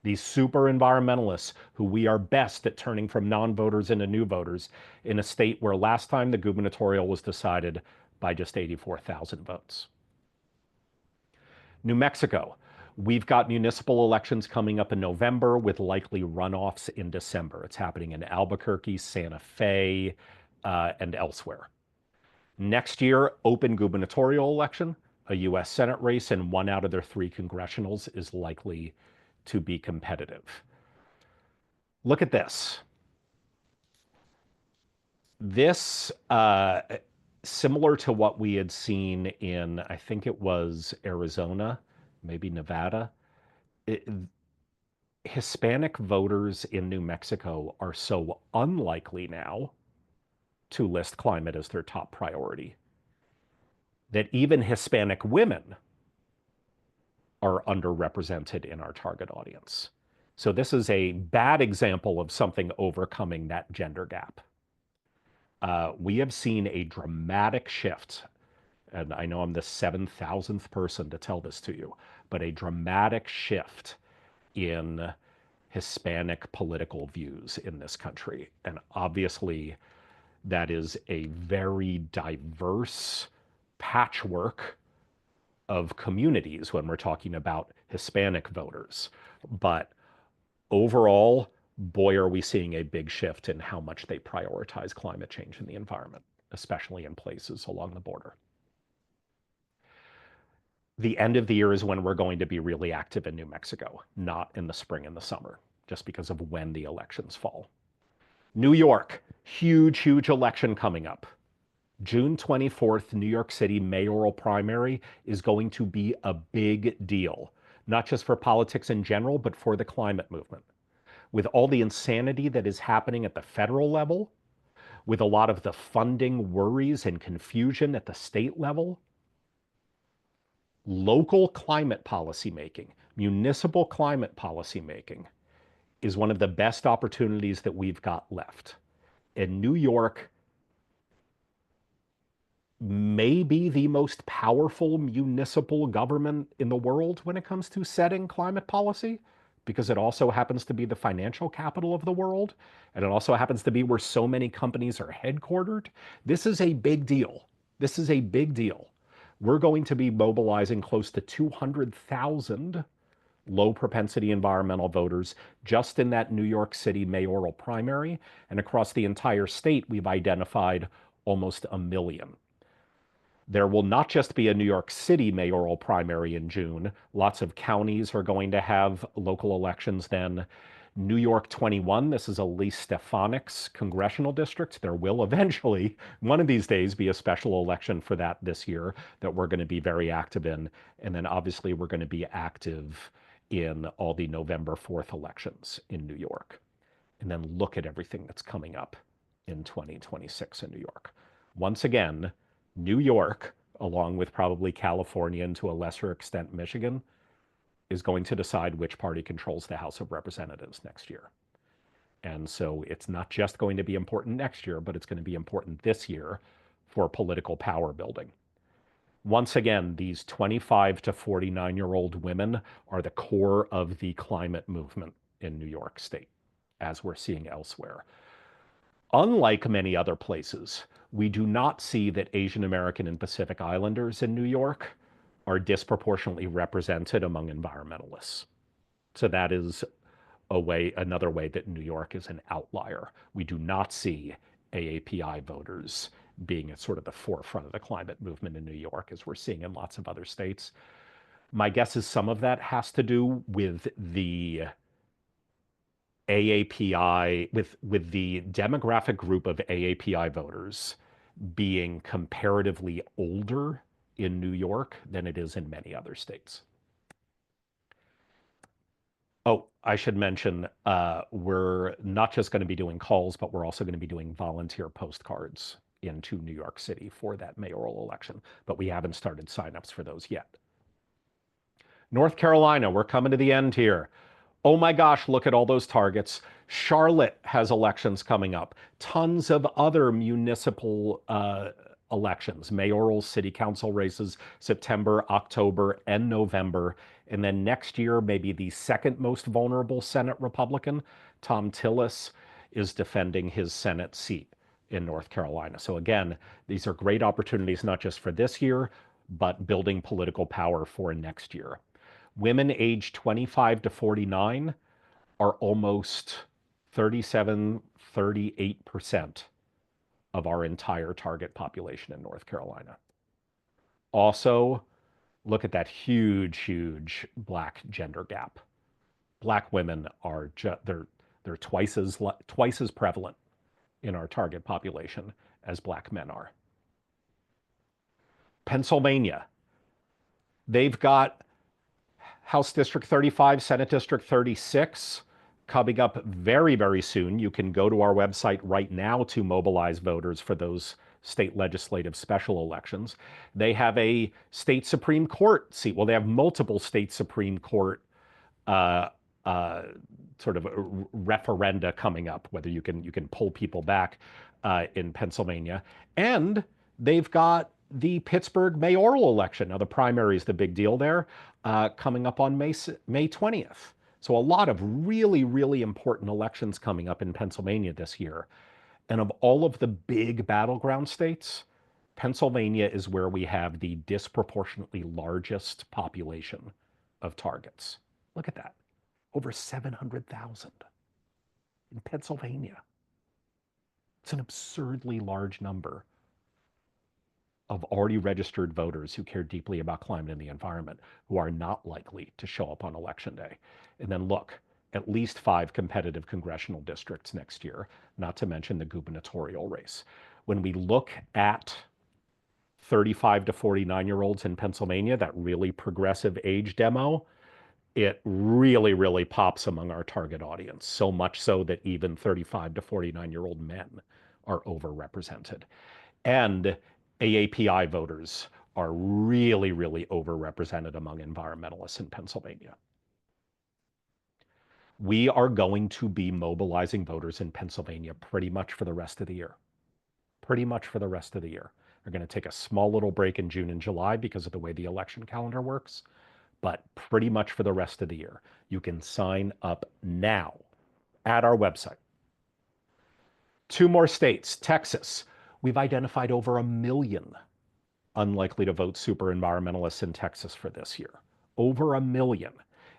S1: These super environmentalists who we are best at turning from non-voters into new voters in a state where last time the gubernatorial was decided by just 84,000 votes. New Mexico, we've got municipal elections coming up in November with likely runoffs in December. It's happening in Albuquerque, Santa Fe, and elsewhere. Next year, open gubernatorial election, a US Senate race, and one out of their three congressionals is likely to be competitive. Look at this. This, similar to what we had seen in, I think it was Arizona, maybe Nevada, it, Hispanic voters in New Mexico are so unlikely now to list climate as their top priority that even Hispanic women are underrepresented in our target audience. So this is a bad example of something overcoming that gender gap. We have seen a dramatic shift, and I know I'm the 7,000th person to tell this to you, but a dramatic shift in Hispanic political views in this country. And obviously, that is a very diverse patchwork of communities when we're talking about Hispanic voters. But overall, boy, are we seeing a big shift in how much they prioritize climate change and the environment, especially in places along the border. The end of the year is when we're going to be really active in New Mexico, not in the spring and the summer, just because of when the elections fall. New York, huge, huge election coming up. June 24th, New York City mayoral primary is going to be a big deal, not just for politics in general, but for the climate movement. With all the insanity that is happening at the federal level, with a lot of the funding worries and confusion at the state level, local climate policy making, municipal climate policy making is one of the best opportunities that we've got left. And New York may be the most powerful municipal government in the world when it comes to setting climate policy, because it also happens to be the financial capital of the world. And it also happens to be where so many companies are headquartered. This is a big deal. This is a big deal. We're going to be mobilizing close to 200,000 low propensity environmental voters just in that New York City mayoral primary. And across the entire state, we've identified almost a million. There will not just be a New York City mayoral primary in June. Lots of counties are going to have local elections then. New York 21, this is Elise Stefanik's congressional district. There will eventually, one of these days, be a special election for that this year that we're going to be very active in. And then obviously we're going to be active in all the November 4th elections in New York. And then look at everything that's coming up in 2026 in New York. Once again, New York, along with probably California and to a lesser extent Michigan, is going to decide which party controls the House of Representatives next year. And so it's not just going to be important next year, but it's going to be important this year for political power building. Once again, these 25 to 49-year-old women are the core of the climate movement in New York State, as we're seeing elsewhere. Unlike many other places, we do not see that Asian American and Pacific Islanders in New York are disproportionately represented among environmentalists. So that is another way that New York is an outlier. We do not see AAPI voters being at sort of the forefront of the climate movement in New York, as we're seeing in lots of other states. My guess is some of that has to do with the AAPI, with the demographic group of AAPI voters being comparatively older in New York than it is in many other states. Oh, I should mention, we're not just going to be doing calls, but we're also going to be doing volunteer postcards into New York City for that mayoral election. But we haven't started signups for those yet. North Carolina, we're coming to the end here. Oh my gosh, look at all those targets. Charlotte has elections coming up. Tons of other municipal elections, mayoral, city council races, September, October, and November. And then next year, maybe the second most vulnerable Senate Republican, Tom Tillis, is defending his Senate seat in North Carolina. So again, these are great opportunities, not just for this year, but building political power for next year. Women aged 25 to 49 are almost 37, 38% of our entire target population in North Carolina. Also, look at that huge, huge Black gender gap. Black women are they're twice as prevalent in our target population as Black men are. Pennsylvania, they've got House District 35, Senate District 36 coming up very, very soon. You can go to our website right now to mobilize voters for those state legislative special elections. They have a state Supreme Court seat. Well, they have multiple state Supreme Court uh, uh, sort of referenda coming up, whether you can pull people back in Pennsylvania, and they've got the Pittsburgh mayoral election. Now, the primary is the big deal there, coming up on May 20th. So a lot of really, really important elections coming up in Pennsylvania this year. And of all of the big battleground states, Pennsylvania is where we have the disproportionately largest population of targets. Look at that. Over 700,000 in Pennsylvania. It's an absurdly large number of already registered voters who care deeply about climate and the environment who are not likely to show up on election day. And then look, at least 5 competitive congressional districts next year, not to mention the gubernatorial race. When we look at 35 to 49-year-olds in Pennsylvania, that really progressive age demo, it really, really pops among our target audience, so much so that even 35 to 49-year-old men are overrepresented. And AAPI voters are really, really overrepresented among environmentalists in Pennsylvania. We are going to be mobilizing voters in Pennsylvania pretty much for the rest of the year. Pretty much for the rest of the year. We're going to take a small little break in June and July because of the way the election calendar works, but pretty much for the rest of the year. You can sign up now at our website. 2 more states, Texas. We've identified over 1 million unlikely to vote super environmentalists in Texas for this year. Over 1 million.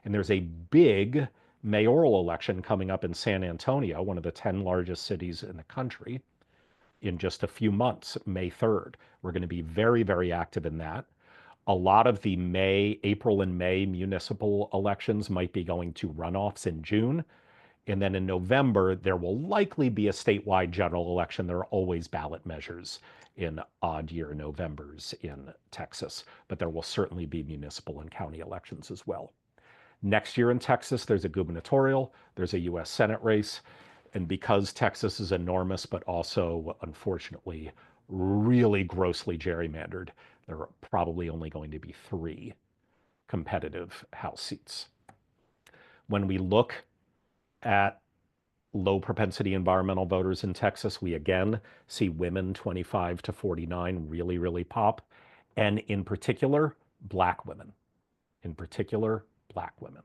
S1: And there's a big mayoral election coming up in San Antonio, one of the 10 largest cities in the country, in just a few months, May 3rd. We're going to be very, very active in that. A lot of the April and May municipal elections might be going to runoffs in June. And then in November, there will likely be a statewide general election. There are always ballot measures in odd year Novembers in Texas, but there will certainly be municipal and county elections as well. Next year in Texas, there's a gubernatorial, there's a US Senate race. And because Texas is enormous, but also, unfortunately, really grossly gerrymandered, there are probably only going to be 3 competitive House seats. When we look at low propensity environmental voters in Texas, we again see women 25 to 49 really, really pop. and in particular, Black women. In particular, Black women.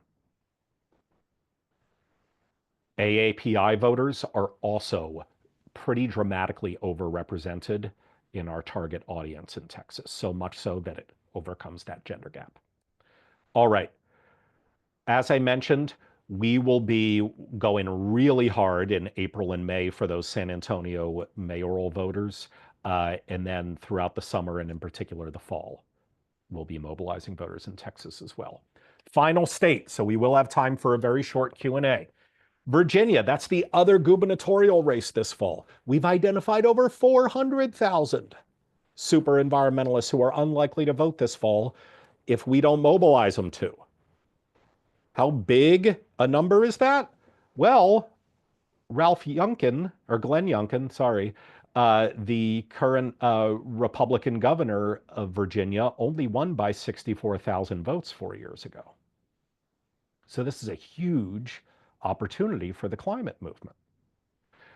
S1: AAPI voters are also pretty dramatically overrepresented in our target audience in Texas, so much so that it overcomes that gender gap. All right. As I mentioned, we will be going really hard in April and May for those San Antonio mayoral voters. And then throughout the summer and in particular the fall, we'll be mobilizing voters in Texas as well. Final state, so we will have time for a very short Q&A. Virginia, that's the other gubernatorial race this fall. We've identified over 400,000 super environmentalists who are unlikely to vote this fall if we don't mobilize them to. How big a number is that? Well, Ralph Youngkin, or Glenn Youngkin, sorry, the current Republican governor of Virginia, only won by 64,000 votes 4 years ago. So this is a huge opportunity for the climate movement.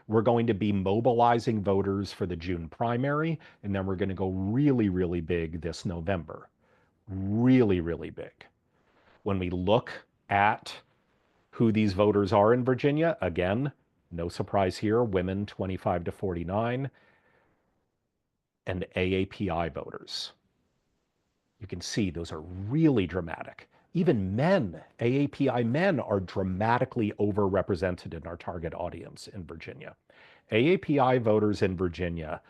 S1: We're going to be mobilizing voters for the June primary, and then we're going to go really, really big this November. Really, really big. When we look at who these voters are in Virginia, again, no surprise here, women 25 to 49 and AAPI voters. You can see those are really dramatic. Even men, AAPI men, are dramatically overrepresented in our target audience in Virginia. AAPI voters in Virginia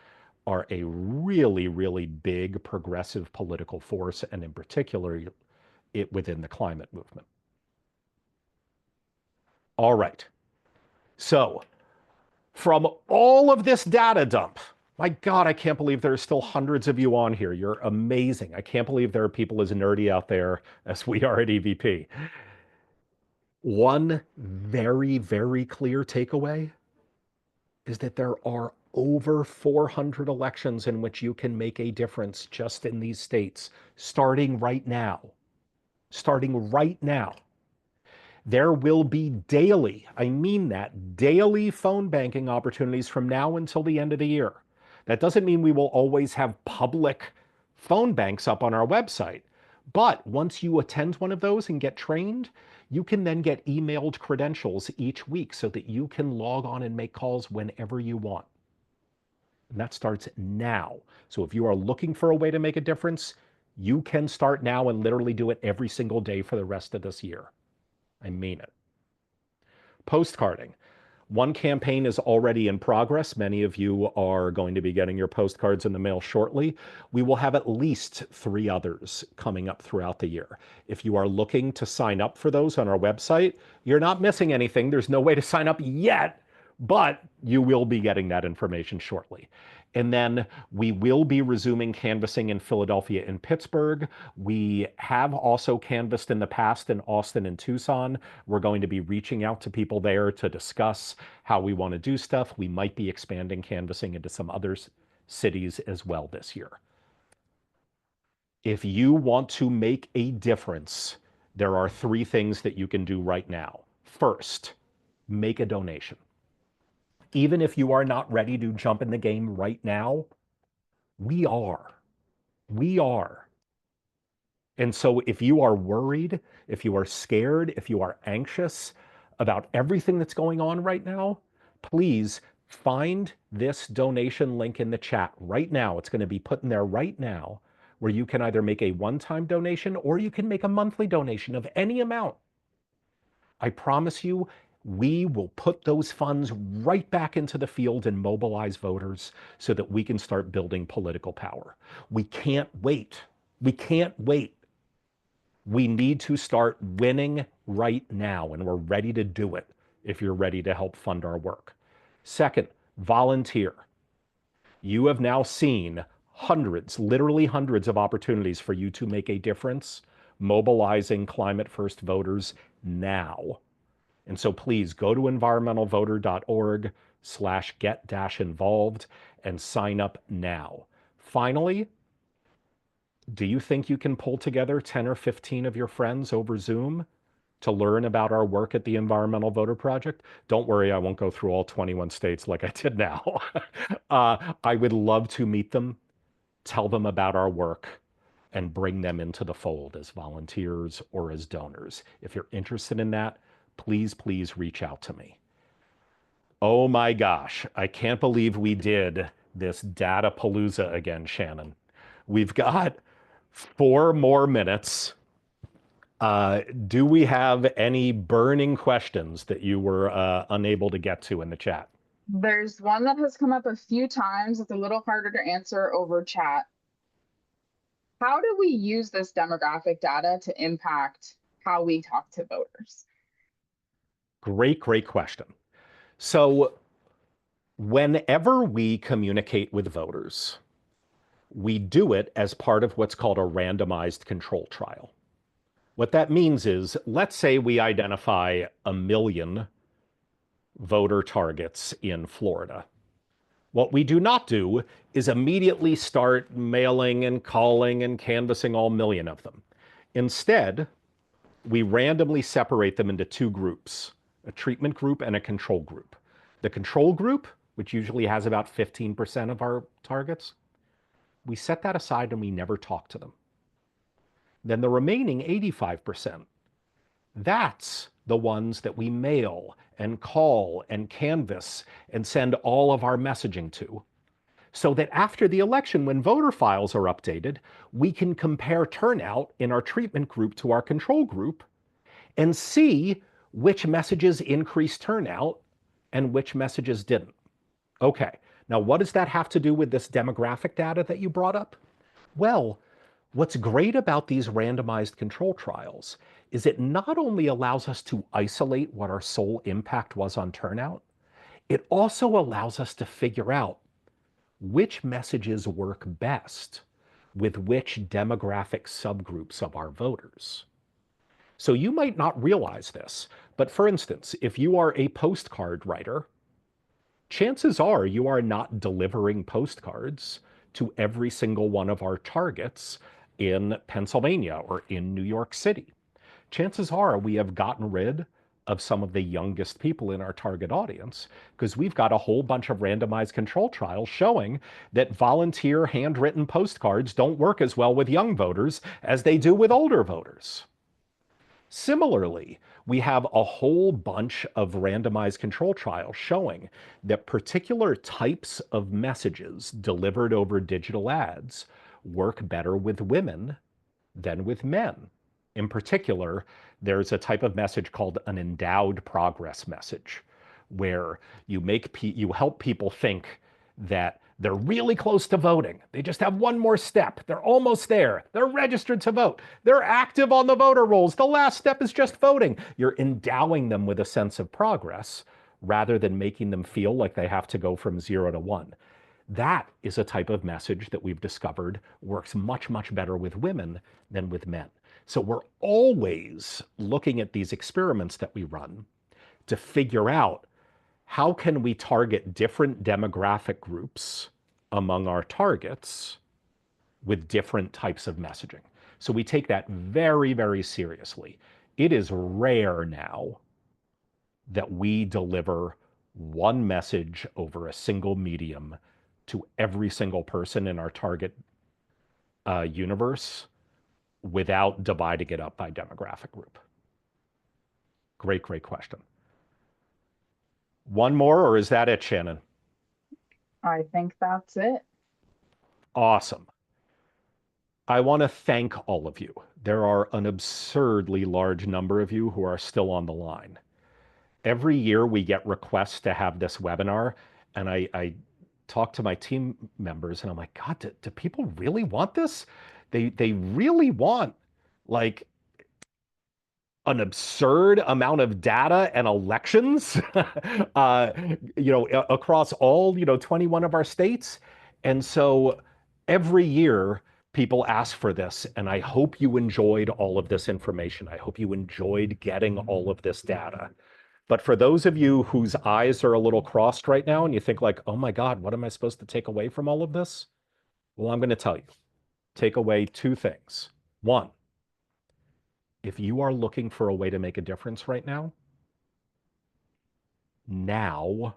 S1: are a really, really big progressive political force, and in particular, within the climate movement. All right. So, from all of this data dump, my God, I can't believe there are still hundreds of you on here. You're amazing. I can't believe there are people as nerdy out there as we are at EVP. One very, very clear takeaway is that there are over 400 elections in which you can make a difference just in these states, starting right now. Starting right now. There will be daily, I mean that, daily phone banking opportunities from now until the end of the year. That doesn't mean we will always have public phone banks up on our website. But once you attend one of those and get trained, you can then get emailed credentials each week so that you can log on and make calls whenever you want. And that starts now. So if you are looking for a way to make a difference, you can start now and literally do it every single day for the rest of this year. I mean it. Postcarding. One campaign is already in progress. Many of you are going to be getting your postcards in the mail shortly. We will have at least 3 others coming up throughout the year. If you are looking to sign up for those on our website, you're not missing anything. There's no way to sign up yet, but you will be getting that information shortly. And then we will be resuming canvassing in Philadelphia and Pittsburgh. We have also canvassed in the past in Austin and Tucson. We're going to be reaching out to people there to discuss how we want to do stuff. We might be expanding canvassing into some other cities as well this year. If you want to make a difference, there are 3 things that you can do right now. First, make a donation. Even if you are not ready to jump in the game right now, we are. We are. And so if you are worried, if you are scared, if you are anxious about everything that's going on right now, please find this donation link in the chat right now. It's going to be put in there right now, where you can either make a one-time donation or you can make a monthly donation of any amount. I promise you, we will put those funds right back into the field and mobilize voters so that we can start building political power. We can't wait. We can't wait. We need to start winning right now, and we're ready to do it if you're ready to help fund our work. Second, volunteer. You have now seen hundreds, literally hundreds of opportunities for you to make a difference, mobilizing climate first voters now. And so please go to environmentalvoter.org/get-involved and sign up now. Finally, do you think you can pull together 10 or 15 of your friends over Zoom to learn about our work at the Environmental Voter Project? Don't worry, I won't go through all 21 states like I did now. I would love to meet them, tell them about our work. and bring them into the fold as volunteers or as donors. If you're interested in that, please, please reach out to me. Oh my gosh, I can't believe we did this data palooza again, Shannon. We've got 4 more minutes. Do we have any burning questions that you were unable to get to in the chat?
S2: There's one that has come up a few times. It's a little harder to answer over chat. How do we use this demographic data to impact how we talk to voters?
S1: Great, great question. So, whenever we communicate with voters, we do it as part of what's called a randomized control trial. What that means is, let's say we identify 1 million voter targets in Florida. What we do not do is immediately start mailing and calling and canvassing all 1 million of them. Instead, we randomly separate them into 2 groups, a treatment group and a control group. The control group, which usually has about 15% of our targets, we set that aside and we never talk to them. Then the remaining 85%, that's the ones that we mail and call and canvass and send all of our messaging to. So that after the election, when voter files are updated, we can compare turnout in our treatment group to our control group and see which messages increased turnout and which messages didn't. Okay, now what does that have to do with this demographic data that you brought up? Well, what's great about these randomized control trials is it not only allows us to isolate what our sole impact was on turnout, it also allows us to figure out which messages work best with which demographic subgroups of our voters. So you might not realize this, but for instance, if you are a postcard writer, chances are you are not delivering postcards to every single one of our targets in Pennsylvania or in New York City. Chances are we have gotten rid of some of the youngest people in our target audience because we've got a whole bunch of randomized control trials showing that volunteer handwritten postcards don't work as well with young voters as they do with older voters. Similarly, we have a whole bunch of randomized control trials showing that particular types of messages delivered over digital ads work better with women than with men. In particular, there's a type of message called an endowed progress message, where you help people think that they're really close to voting. They just have one more step. They're almost there. They're registered to vote. They're active on the voter rolls. The last step is just voting. You're endowing them with a sense of progress rather than making them feel like they have to go from 0 to 1. That is a type of message that we've discovered works much, much better with women than with men. So we're always looking at these experiments that we run to figure out how can we target different demographic groups among our targets with different types of messaging. So we take that very, very seriously. It is rare now that we deliver one message over a single medium to every single person in our target universe without dividing it up by demographic group. Great, great question. One more, or is that it, Shannon?
S2: I think that's it.
S1: Awesome. I want to thank all of you. There are an absurdly large number of you who are still on the line. Every year we get requests to have this webinar, and I talk to my team members and I'm like, God, do people really want this? They really want like an absurd amount of data and elections, uh, across all, 21 of our states. And so every year people ask for this, and I hope you enjoyed all of this information. I hope you enjoyed getting all of this data. But for those of you whose eyes are a little crossed right now and you think like, oh my God, what am I supposed to take away from all of this? Well, I'm going to tell you, take away 2 things. One, if you are looking for a way to make a difference right now, now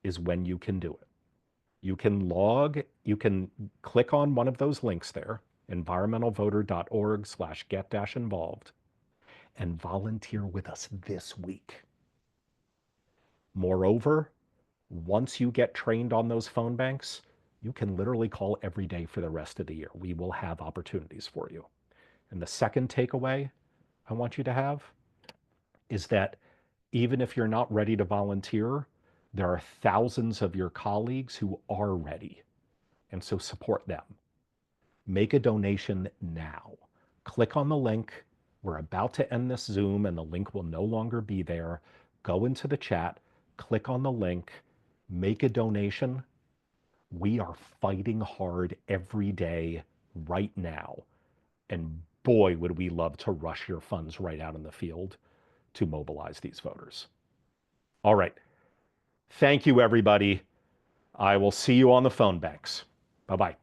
S1: is when you can do it. You can click on one of those links there environmentalvoter.org/get-involved, and volunteer with us this week. Moreover, once you get trained on those phone banks, you can literally call every day for the rest of the year. We will have opportunities for you. And the second takeaway I want you to have is that even if you're not ready to volunteer, there are thousands of your colleagues who are ready. And so support them. Make a donation now. Click on the link. We're about to end this Zoom and the link will no longer be there. Go into the chat, click on the link, make a donation. We are fighting hard every day right now. And boy, would we love to rush your funds right out in the field to mobilize these voters. All right. Thank you, everybody. I will see you on the phone banks. Bye-bye.